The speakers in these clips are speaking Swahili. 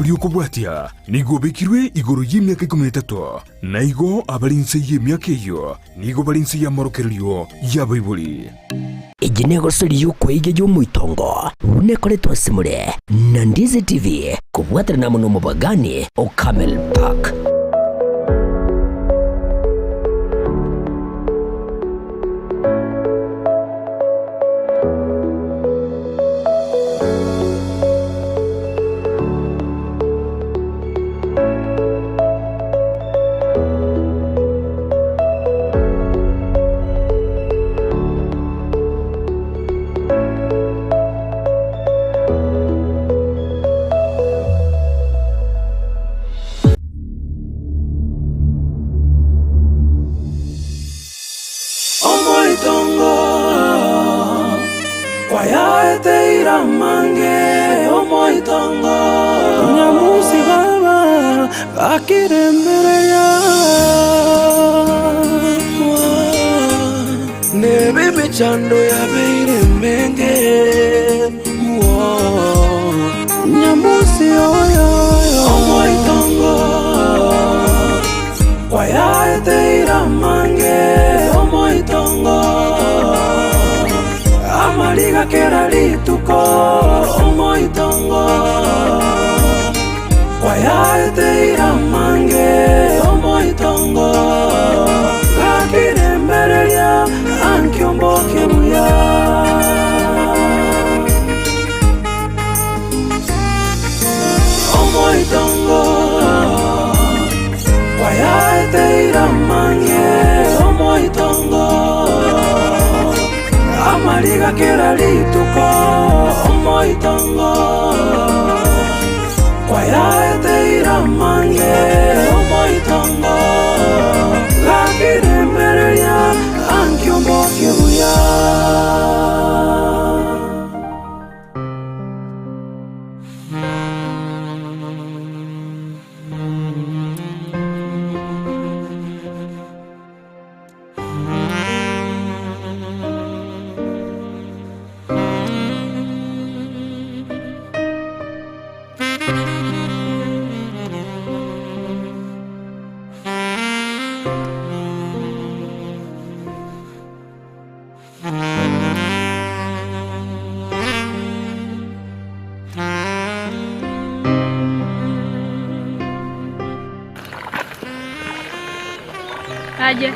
buriuko bwatia nigo bekirwe igoro y'imyaka 13 naigo abalinse y'imyaka iyo nigo balinse ya morokerio ya Bible iginego suri yuko ige y'umuitongo unekore twasimure na Ndizi TV kubwatira na muno mubagani o Camel Park. Chando ya beire menge nyamusi oyo omoitongo kwaya eteira mange omoitongo amaliga kera lituko omoitongo kwaya eteira mange omoitongo gakire mbereria ankyombo kebuya omoitongo kwaya eteira mange omoitongo amaliga kera lituko omoitongo kwaya eteira mange omoitongo gakire mbereria ankyombo kebuya Aje.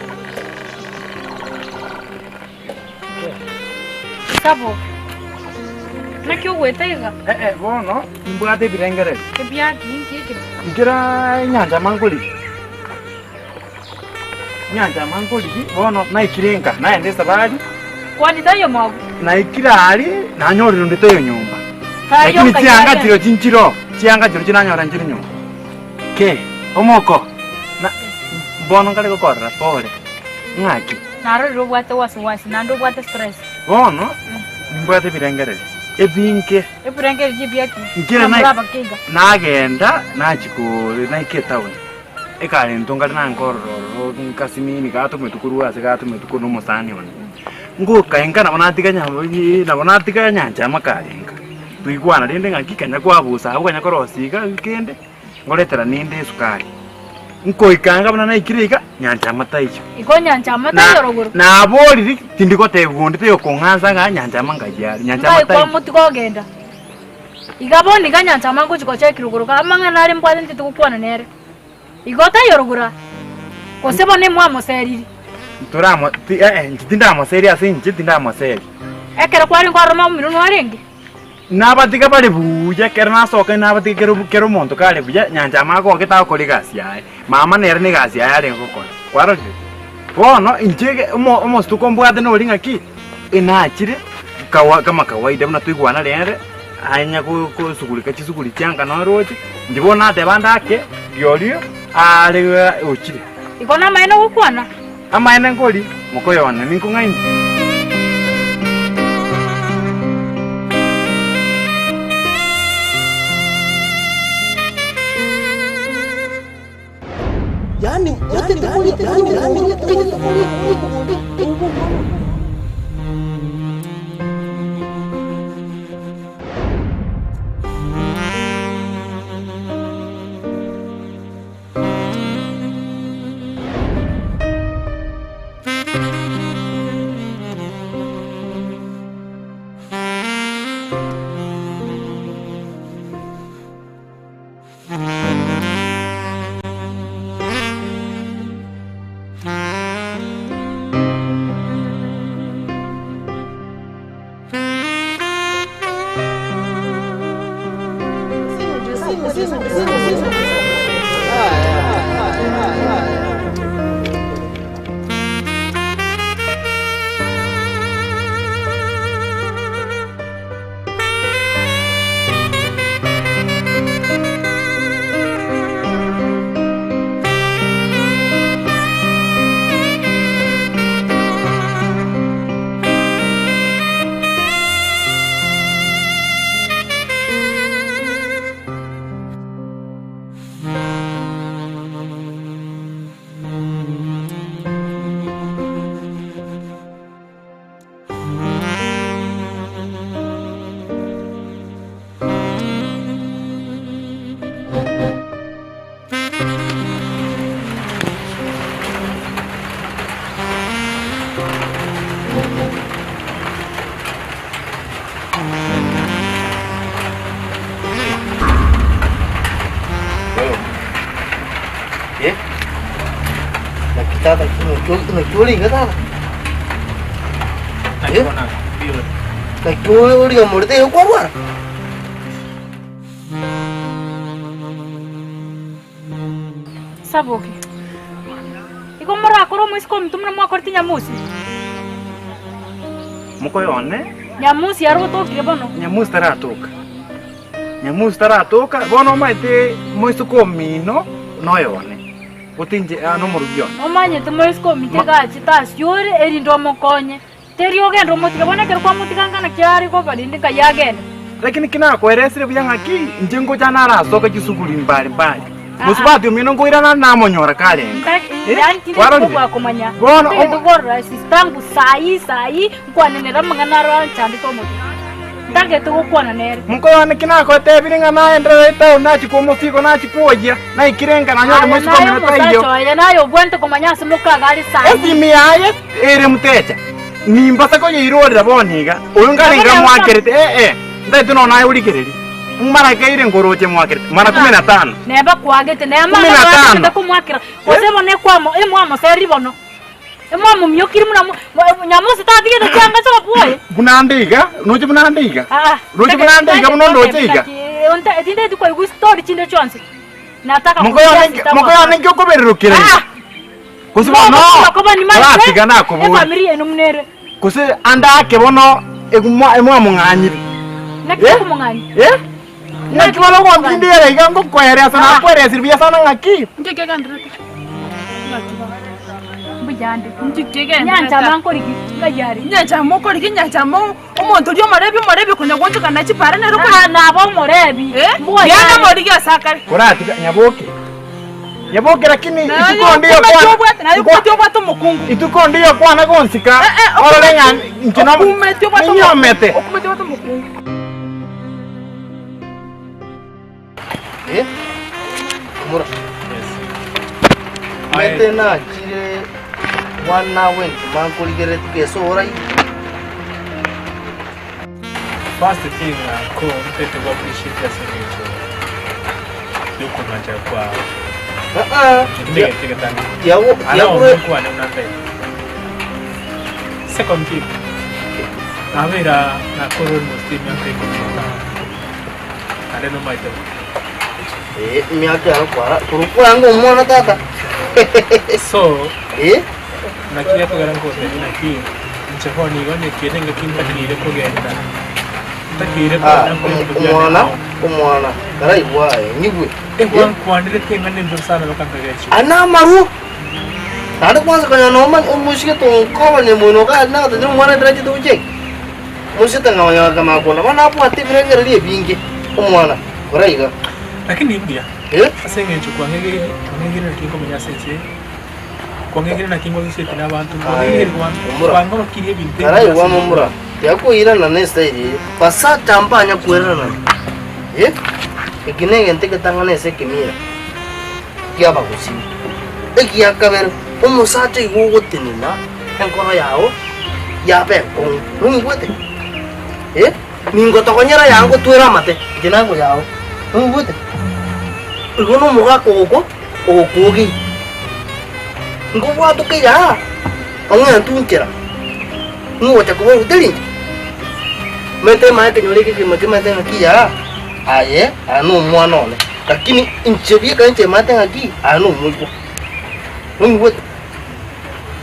Sabo. Nakyo gwetaiga. Bono, mbwate birengere. Kebyaki nkike. Ngira nyanja mangoli. Nyanja mangoli, bono naikirenga, naende sabali. Kwani tayo mwago. Naikirali, nanyori ndetoyo nyumba. Lakini chianga tiro chinchiro, chianga tiro chinanyora njiri nyumba. Ke, omoko. Na bono ngale kokora pole. Ngaki. Naro robwate wasi nando bwate stress. Bono, mbwate birengere. Ebinke. Ebirengere jibyaki. Ngira nagenda nachikuri naiketawe. Ekale ntonga nankororo nkasimini gato metukuru ase gato metukuru musani one. Nguka enga nabonatiga nyambo nabonatiga nyanja makarenga. Tuigwana rinde ngakikanya kwabusa ahubwo nyakorosiga kende. Ngoretera ninde sukari. Nko ikanga bana naikirika nyanja mataicho. Iko nyanja matayo rogoro. Na boli tindiko tevundi teyo konganza nga nyanja mangajari nyanja mataicho. Ngai kwa muti kogenda. Igaboni ga nyanja mangu chiko chekiruguru kamanga nari mbwate ntitukukwana nere. Igota yorogura. Kosebo ne mwa moseriri. Turamo ntinda moseri ase ntinda moseri. Ekera kwari kwa Roma miruno arenge. Nabatiga bali buja kera nasoka nabatiga kero monto kale buja nyanja mako kita ko ligasi yae. Mama nere ni gasi yae ari ngokora. Kwaro. Bono injege omo stukombwate no linga ki. Inachire kama kawaida mna tuigwana lere. Anya ko sugulika chisuguli cyanga no roje. Ndibona ate bandake yolio ale ochire. Ikona maino gukwana. Amaina ngoli mukoyo wana ninkungaini. Yani Kita tak curi ke tak? Tak curi ke murid itu kuat. Saboke. Iko mara akoro mwisi ko mtumna mwa korti nyamusi. Muko yone? Nyamusi yaro tokire bono. Nyamusi taratoka. Nyamusi taratoka bono maite mwisi ko mino no yone. Utinje ano murugion. Omanye te mwisi ko mitega chitas yore eri ndo mokonye. Teri ogendo mutike bona kero kwa mutika ngana kyari ko balindi ka yagene. Lakini kina kweresire byangaki njengo jana arasoka kisukuli mbali mbali. Musubati mino ngoirana namo nyora kale. Yani tindi kwa kumanya. Bono Tugorra sistangu sai kwanenera mangana chandi to muti. Tage to kwana nere. Muko yone kina ko tebiringa na endra eta na chikomo siko na chikoja na ikirenga na nyora mwisi ko mino tayo. Yo nayo bwento kumanya simuka gali sai. Esi miaye ere mutecha. Nimbasa ko yirorira boniga. Uyungaringa mwakerete ndai tuno nayo ulikereri. Mara kaire ngoroche mwakerete. Mara 15. Neba kwagete nema ngata kumwakira. Ose bone kwamo emwamo seri bono. Emwamo myokiri muna nyamusi tatige de cyanga so boye. Bunandiga, noje bunandiga. Noje bunandiga bunondochiga. Onta etinde diko igu story chinde chonse. Nataka muko yone ngyo koberukire. Kusibono. Atiga nako bo. Familia enumnere. Kusi anda ke bono emwa munganyiri. Nakiko mungani. Nakibalo kwa ndindere igango kwere sana kwere sirbiya sana ngaki. Ngeke gandrete. Mbujande. Njikege. Nyanja mankoriki ngajari. Nyanja mokoriki nyanja mo omuntu lyo marebi kunyagonje kana chipara nero ko. Nabo morebi. Yana morigi asakare. Kurati nyaboke. Nyaboke lakini ituko ndiyo kwa. Na yuko tyo batu mukungu. Ituko ndiyo kwa na gonsika. Orolenga nkino. Okumetyo batu. Nyomete. Okumetyo batu mukungu. Mura. Mete na chire wana wen mankuri gere keso orai. First thing ko mpete kwa appreciate ya senecho. Yuko nacha kwa. Ndege tani. Yawo kwa ne unate. Second thing. Avera na koron muslim ya teko kwa. Adeno maito. Miaka kwa kuruku yangu mwana tata. So, nakia pagara ko sa naki. Nchako ni wani kene ngakin takire ko genda. Takire ko umwana. Karai wae ngibwe. Kwa kwandire kengane ndo sana bakangagachi. Ana maru. Tadi kwanza kanya noman musike to ko ne mono ka na ta mwana draji to je. Musita ngawanya kama ko na mana apu ati birengere lie bingi umwana. Karai ga. Lakini mbia. Asenge nchukua ngegere kingo menya sense. Kwa ngegere na kingo sisi tena abantu. Kwa ngegere kwa ngoro kiriye binte. Karai wa mumura. Yako ira na nesta iri. Pasa tampanya kuera na. Ikine gente que tanga nese kemira. Kia ba kusi. Kia kaber umusache igugo tinina. Enkoro yao. Ya be kon. Nungwete. Ningo tokonyera yango tuera mate. Kinango yao. Nungwete. Ugono muga koko okogi. Ngo wa to ke ya. Onga tunchera. Ngo cha ko uteli. Mete ma ke nyole ke mate mate na ki ya. Aye, anu mwana ole. lakini inchebie kan chemate ngaki anu mulko mungu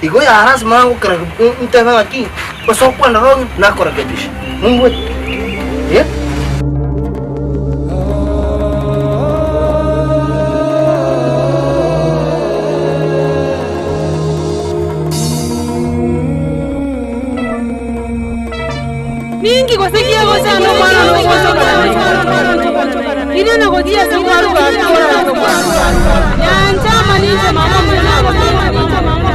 igo ya aras mangu kara nteva ngaki paso kwa ndaro na kora kebish mungu ye Ningi kosikia kosa no mwana no kosa. Ile na kojia sangwaru kwa kwa. Nyanja manisha mama mwana manisha mama.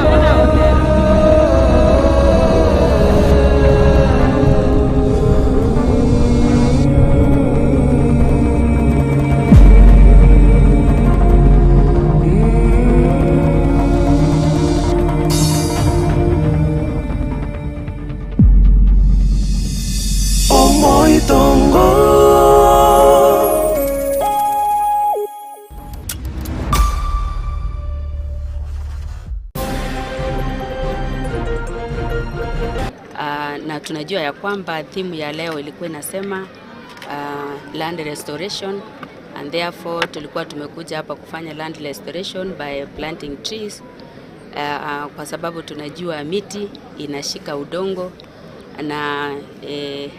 Na tunajua ya kwamba theme ya leo ilikuwa inasema land restoration, and therefore tulikuwa tumekuja hapa kufanya land restoration by planting trees, kwa sababu tunajua miti inashika udongo na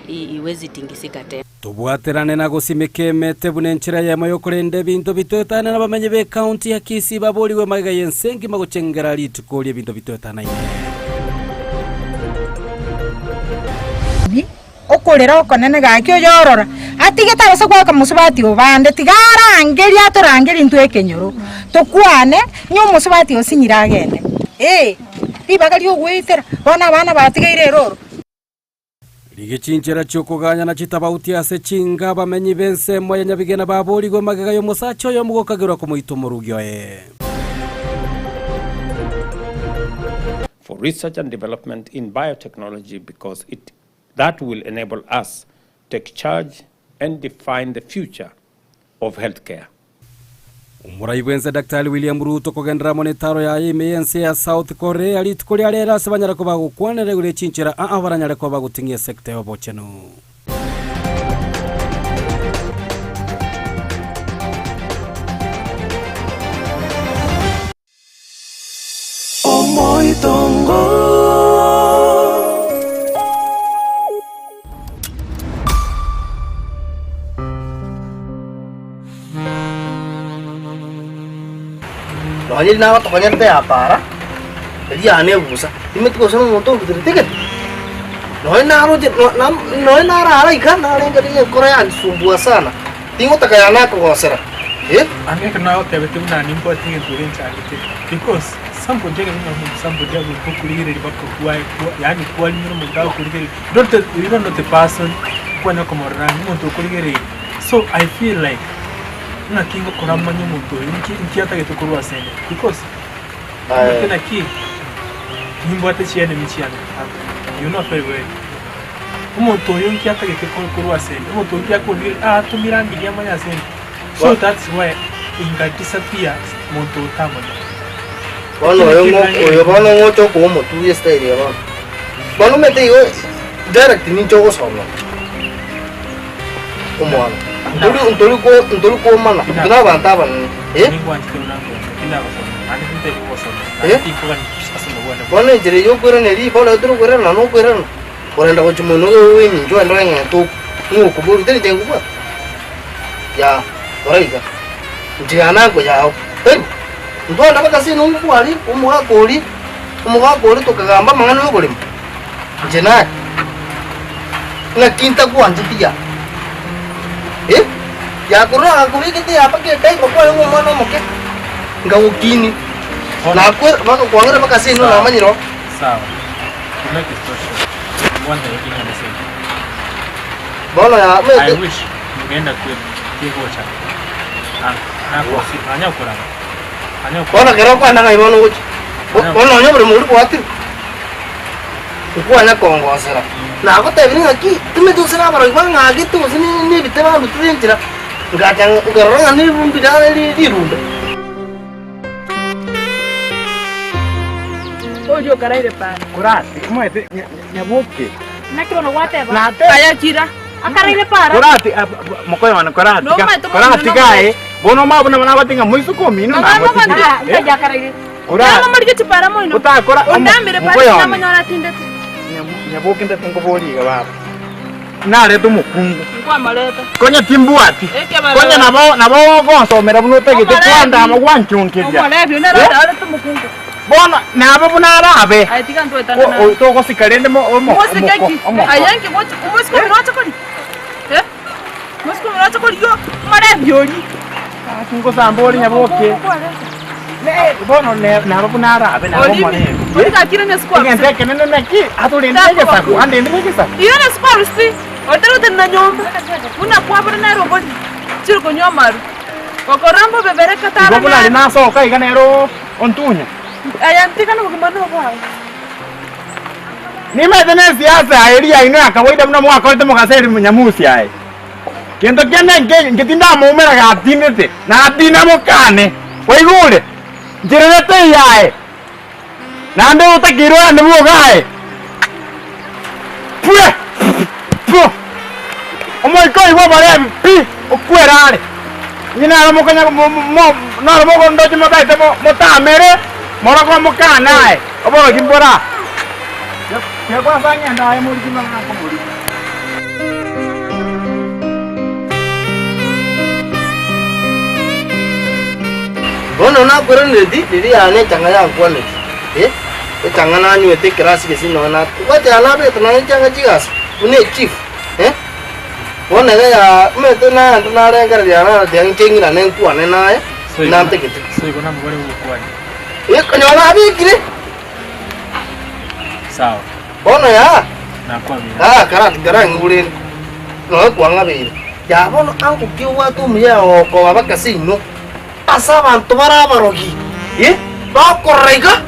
iwezi tingisika tena. Tubwaterane na gusimikemete bunenchira ya mayo kurende bintu bitotana nabamenye be county ya Kisii baboliwe magaye yensengi maguchengera litukolie bintu bitotana ine okorera okonene gakyo yorora atigeta bose kwa kamusubati obande tigara angeri atorangeri ntwe kenyoro tokwane nyo musubati osinyira agende ibagari ogwitera bona bana batigeire roro ligichinchera cyokuganya na chitabauti ase chinga bamenyi bense moya nyabigena baboligo magaga yo musacho yo mugokagirwa ku muito murugyo for research and development in biotechnology, because that will enable us to take charge and define the future of healthcare. Umuraibenze Dr. William Ruto kogendera monetaro ya IMENC ya South Korea litukuri arera sebanyara ko bagukwanere gure chinchira abaranyare ko bagutingie sector yo bocheno. Omoitongo Nohanya na watu kanya te apara. Jadi ane busa. Timit ko sana motor tiket. Nohanya na ro nohanya na ara ikan na ren kadi Korea sumbua sana. Tingo takayana ko gosera. Ane kana ote betu na nimpo tinge durin charite. Because some project will go kurigere bako kwa yani kwa ni mo daw kurigere. You don't know the person kwa na komorana mo to kurigere. So I feel like na kingo kurama nyomuntu inki atagete kurwa sene because tena ki nimbo atachiane michiana you know very well umuntu yonki atagete kurwa sene umuntu yonki akonire tumira ngiya manya sene so that's why inga disappear muntu tamana oyo bano ngoto ko muntu yestay ya bano bano mete yo direct ni jogo sono umwana Ntolu ko mana kina banta ban Bona jere yo kwera ne ri bona duro kwera na no kwera bona nda ko chumo no we ni jo ndo nga to ngo ko bo dere jengu ba ya oraiga ndiana ko ya ndo nda ka kasi no kwari umuha koli to kagamba mangana no kolim jena na kinta ko anjitiya ya kurang aku ikiti apa kita kok yang ngomong moke enggak ukini na aku bako kuangere makasi no namanya ro sawa kuna kisosho mwanda yiki na sasa bola ya I wish ningeenda kiko cha na kwa si anya kuranga bola kero kwa ndanga ibono uchi bola nyo bro muri kwati kuanya kongosera na ako tebini ngaki tumedusera baro ibanga gitu sini ni bitema bitrinjira ngajang ngaranga ni rumbi dale di rumbe ojo karaire pa kurati mwete nyabuke nakiro no whatever aya kira akaraire para kurati mokoyo wana kurati kurati kae Bono mabona bana batinga muisu ko mino na. Mama bana ya karege. Ura. Mama marige chipara moino. Utakora. Undambire pale na manyora tinde. Nyabokinde tungo boli ga baba. Nare tu mukungu. Kwa maleta. Konya timbuati. Konya nabo gonsomera buno tegete kwanda amagwanchunkirya. Mama lebyo na rada tu mukungu. Bona nabo bunarabe. Ai tika ntwe tana. O to ko sikarende mo. Mosikeki. Ayanke mochi umusiko mwacha kodi. Mosikeko mwacha kodi yo malebyo ni. Tungo sambori nyaboke. Bono nabo bunarabe nabo mane. Tika kire ne squad. Ngende kenene neki atulinde saku ande ndege saku. Iyo ne squad si. Otero tena nyomba. Una kwa bana na robot. Chirko nyomaru. Kokorambo bebere katara. Ibo bula na soka iganero ontunya. Ayantika na kumano kwa. Ni metene siasa area ino ya kawaida mna mwaka wote mukaseri munyamusi aye. Kendo kene ngetinda muumera ga tinete na atina mukane. Waigule. Njirete yae. Na ndo utakirwa ndo mugae. Pue. Pue. Omoiko iwo bare pi okwerare. Nyina aramukanya mo na aramuko ndo chimo baite mo tamere. Mora kwa mukana aye. Obo kimbora. Ya kwa fanya ndaye muri kimanga ko muri. Bono na kwero ndi ane changa ya kwone. Changa na nyu ete krasi ke sino na. Wate ala be tana changa jigas. Une chief. Bono ga ya mete na renga ya na de ngengi na nen kwa na ya. Na tekete. So iko na mbore ukwani. Kanyola abi kire. Sawa. Bono ya. Na kwa mira. Kara ngure. No kwa ngabe. Ya bono angu kiwa tu mya ko baba kasino. Asa bantu barabarogi. Bakorega.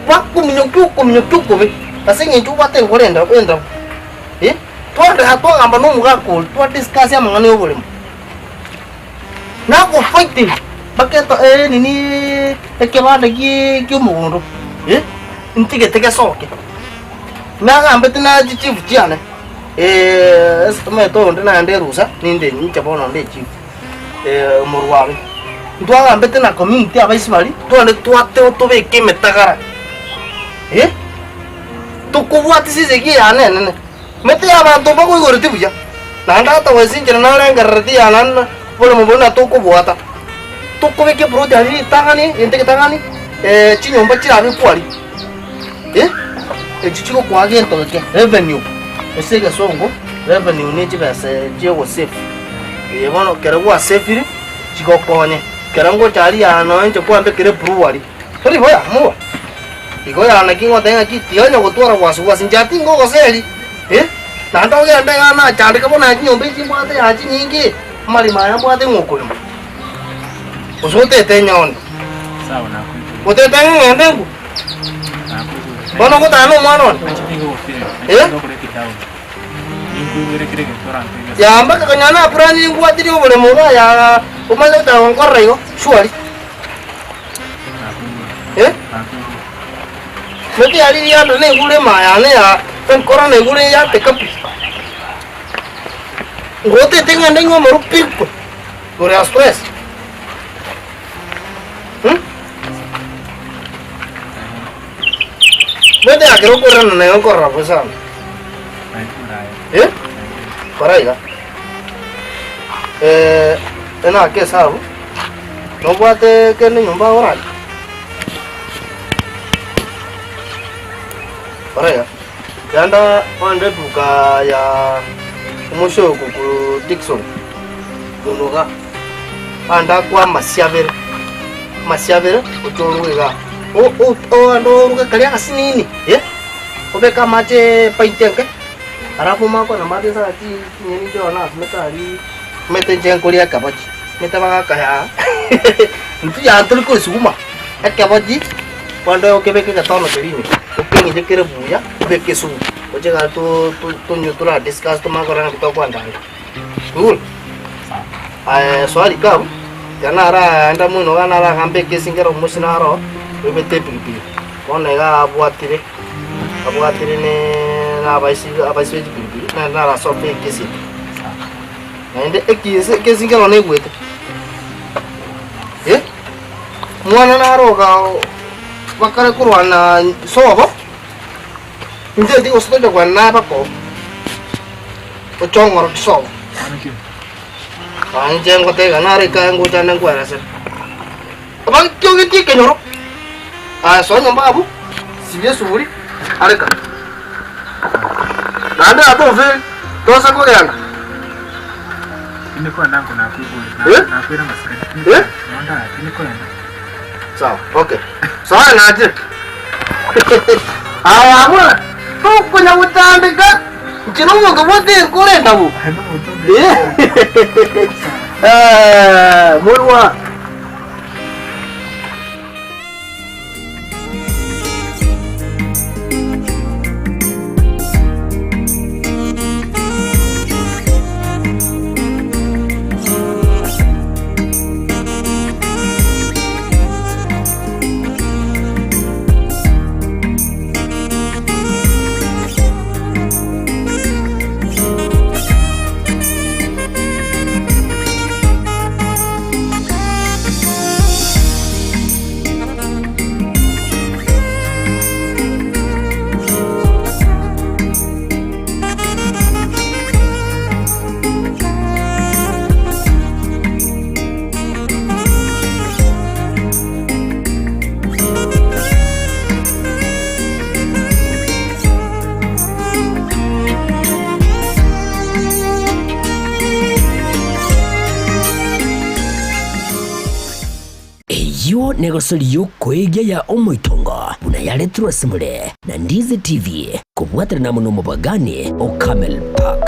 Bakumnyuku be. Asinge tubate ngorenda kwenda. Twende hatwa ngamba no mugako. Twa discuss ya mangane obole. Na ko fighting. Baketo nini ekebade ki mugondo. Ntige tege soke. Na ngamba tina chief chiane. Me to ndina ande rusa ninde nche bono nde chief. Murwabe. Ndwa ngamba tina community abaisibali. Twende twate otobeke metagara. Tukubwati sise ki ane nene. Mete abantu bakuigorete buya. Nanda ta wesinjira na rengarati anan bole mubona tukubwata. Tukubeke brodi ari tangani ente tangani chinyomba chirabe kwali. Chichiko kwa gento ke revenue. Esega songo revenue ne chibase jewo safe. Yebono kerewa safe ri chiko konye. Kerango chali ano nje kwa mbe kere brewery. Tori boya muwa. Iko ya na kingo tenga kiti onyo gutwara wasu njati ngo goseli. Na ndo ge ndenga na chandi ka bona nyombe chimbate ya chinyingi. Mali maya mbate ngokolo. Usote tenyon. Sawa na ku. Ute tenga ndengu. Bono ko tano mwana. Ya mbaka kanyana prani ngwatiri obole muga ya umale ta ngorreyo shwari. Meti ali ya ne gule maya ne ya penkora ne gule ya tekapi. Ngote tenga ndengo marupipo. Gore stress. Mete akero korana ne ngorra pesa. Para allá. Ena que sabe. No puede que niño va a orar. Para allá. Ya anda cuando buka ya umusho ku Dixon. Duluga. Anda kwa masiavere. Masiavere utoruga. Ando ruga kali asinini. Obeka mache paitenke. Arafu mako na mati sa ti nyeni jona metari mete jengkolia kabaji mete banga kaya ntu ya antul ko suma kabaji pando ke beke ka tono terini oke ni kere buya beke su oje ga to nyutura discuss to mako ranga to kwanda cool swali ka yana ara anda muno kana ara kambe ke singero musina ro bete pipi kone ga abuatire ne abaisi bibi na la sope kesi na ende kesi ngalo ne gwete mwana naroga bakare kurwana sobo nje ndi ostoja kwa naba ko ochongoro sobo anje ngote ganare ka ngoja nangwara se abang kyo giti kenyoro so nyamba abu sibye suri areka nanda ato fe dosa ko yanga niko nangu na kuibuli na kuira maskani nanda niko yana sawa okay sawa naje awa tukunya utambika kino muntu bote kore ndabu murwa negosori kwegia ya omoitongo una yale truasimule na Ndizi TV kubwatira na muno mubagani o Camel Park.